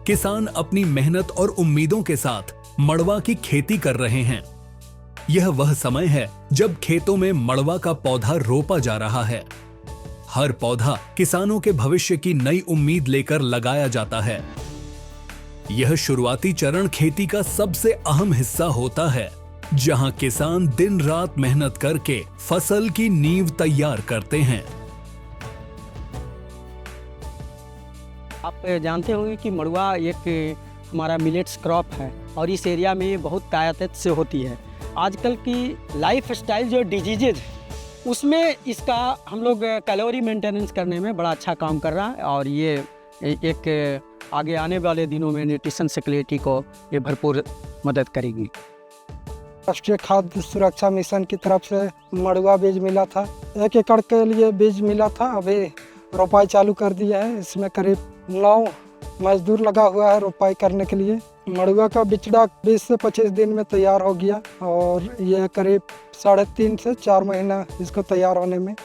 किसान अपनी मेहनत और उम्मीदों के साथ मड़वा की खेती कर रहे हैं। यह वह समय है जब खेतों में मड़वा का पौधा रोपा जा रहा है। हर पौधा किसानों के भविष्य की नई उम्मीद लेकर लगाया जाता है। यह शुरुआती चरण खेती का सबसे अहम हिस्सा होता है, जहां किसान दिन रात मेहनत करके फसल की नींव तैयार करते हैं। आप जानते होंगे कि मड़ुआ एक हमारा मिलेट्स क्रॉप है और इस एरिया में बहुत ताकत से होती है। आजकल की लाइफस्टाइल जो डिजीजेज उसमें इसका हम लोग कैलोरी मेंटेनेंस करने में बड़ा अच्छा काम कर रहा है और ये एक आगे आने वाले दिनों में न्यूट्रिशन सिक्योरिटी को ये भरपूर मदद करेगी। राष्ट्रीय खाद्य सुरक्षा मिशन की तरफ से मड़ुआ बीज मिला था। 1 एकड़ के लिए बीज मिला था। अभी रोपाई चालू कर दिया है। इसमें करीब 9 मजदूर लगा हुआ है रोपाई करने के लिए। मड़ुआ का बिचड़ा 20 से 25 दिन में तैयार हो गया और यह करीब 3.5 से 4 महीना इसको तैयार होने में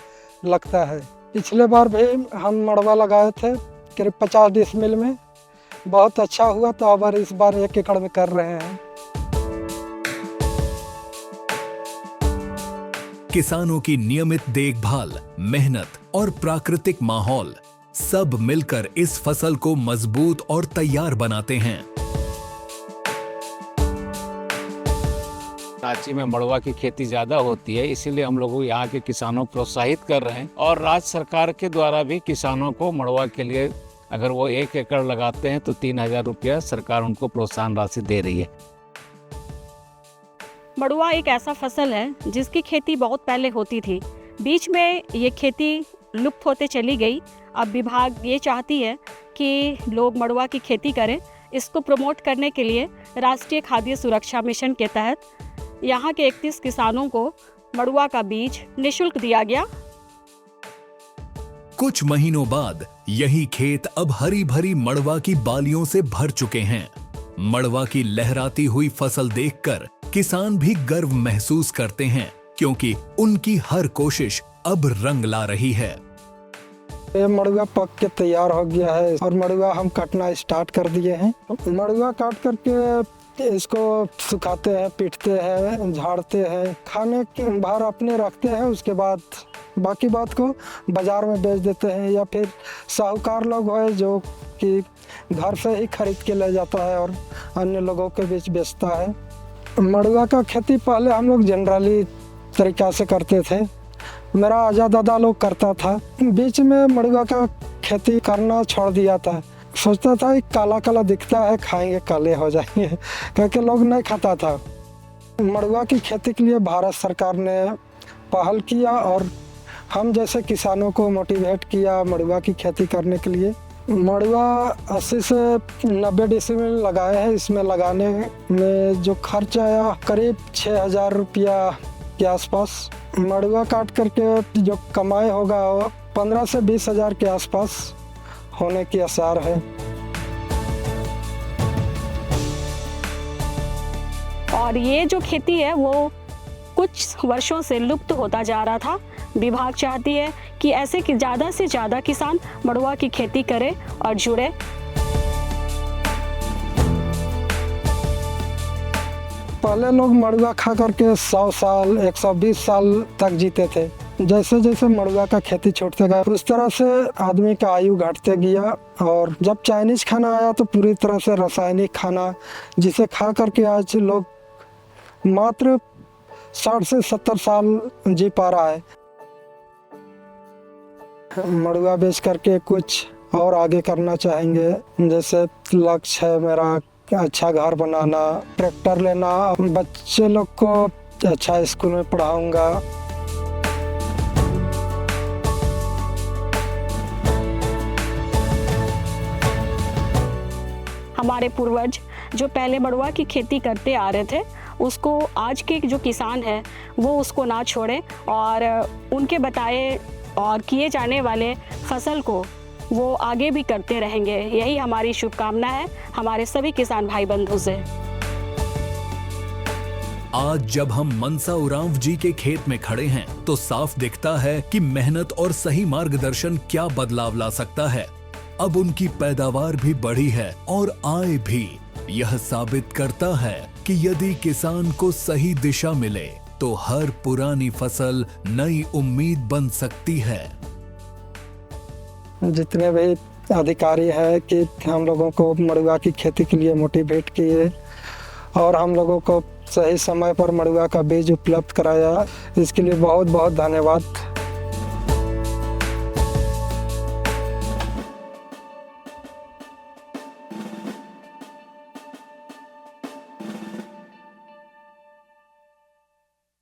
लगता है। पिछले बार भी हम मड़ुआ लगाए थे करीब 50 डिसमिल में, बहुत अच्छा हुआ, तो अब इस बार 1 एकड़ में कर रहे हैं। किसानों की नियमित देखभाल, मेहनत और प्राकृतिक माहौल सब मिलकर इस फसल को मजबूत और तैयार बनाते हैं। रांची में मड़ुआ की खेती ज्यादा होती है, इसीलिए हम लोग यहाँ के किसानों को प्रोत्साहित कर रहे हैं और राज्य सरकार के द्वारा भी किसानों को मड़ुआ के लिए अगर वो 1 एकड़ लगाते हैं तो 3,000 रुपया सरकार उनको प्रोत्साहन राशि दे रही है। मड़ुआ एक ऐसा फसल है जिसकी खेती बहुत पहले होती थी। बीच में ये खेती लुप्त होते चली गई। अब विभाग ये चाहती है कि लोग मड़ुआ की खेती करें। इसको प्रमोट करने के लिए राष्ट्रीय खाद्य सुरक्षा मिशन के तहत यहाँ के 31 किसानों को मड़ुआ का बीज निःशुल्क दिया गया। कुछ महीनों बाद यही खेत अब हरी भरी मड़वा की बालियों से भर चुके हैं। मड़वा की लहराती हुई फसल देखकर किसान भी गर्व महसूस करते हैं, क्योंकि उनकी हर कोशिश अब रंग ला रही है। ये मड़ुआ पक के तैयार हो गया है और मड़ुआ हम काटना स्टार्ट कर दिए हैं। मड़ुआ काट करके इसको सुखाते हैं, पीटते हैं, झाड़ते हैं, खाने के बाहर अपने रखते हैं। उसके बाद बाकी बात को बाजार में बेच देते हैं या फिर साहूकार लोग है जो कि घर से ही खरीद के ले जाता है और अन्य लोगों के बीच बेचता है। मड़ुआ का खेती पहले हम लोग जनरली तरीका से करते थे। मेरा आजा दादा लोग करता था। बीच में मड़ुआ का खेती करना छोड़ दिया था। सोचता था काला काला दिखता है, खाएंगे काले हो जाएंगे, क्योंकि लोग नहीं खाता था। मड़ुआ की खेती के लिए भारत सरकार ने पहल किया और हम जैसे किसानों को मोटिवेट किया मड़ुआ की खेती करने के लिए। मड़ुआ 80 से 90 डिसमिल लगाए हैं। इसमें लगाने में जो खर्च आया करीब 6,000 रुपया के आसपास। मड़ुआ काट करके जो कमाई होगा वो 15 से 20,000 के आसपास होने की आसार है। और ये जो खेती है वो कुछ वर्षों से लुप्त होता जा रहा था। विभाग चाहती है कि ऐसे कि ज़्यादा से ज़्यादा किसान मड़ुआ की खेती करें और जुड़े। पहले लोग मड़ुआ खा करके 100 साल 120 साल तक जीते थे। जैसे जैसे मड़ुआ का खेती छोड़ते गया उस तरह से आदमी का आयु घटते गया और जब चाइनीज खाना आया तो पूरी तरह से रासायनिक खाना, जिसे खा करके आज लोग मात्र 60 से 70 साल जी पा रहा है। मड़ुआ बेच करके कुछ और आगे करना चाहेंगे। जैसे लक्ष्य है मेरा अच्छा घर बनाना, ट्रैक्टर लेना, बच्चे लोग को अच्छा स्कूल में पढ़ाऊंगा। हमारे पूर्वज जो पहले मड़ुआ की खेती करते आ रहे थे, उसको आज के जो किसान हैं वो उसको ना छोड़ें और उनके बताए और किए जाने वाले फसल को वो आगे भी करते रहेंगे। यही हमारी शुभकामना है हमारे सभी किसान भाई बंधु से। आज जब हम मनसा उरांव जी के खेत में खड़े हैं तो साफ दिखता है कि मेहनत और सही मार्गदर्शन क्या बदलाव ला सकता है। अब उनकी पैदावार भी बढ़ी है और आय भी। यह साबित करता है कि यदि किसान को सही दिशा मिले तो हर पुरानी फसल नई उम्मीद बन सकती है। जितने भी अधिकारी है कि हम लोगों को मड़ुआ की खेती के लिए मोटिवेट किए और हम लोगों को सही समय पर मड़ुआ का बीज उपलब्ध कराया, इसके लिए बहुत बहुत धन्यवाद।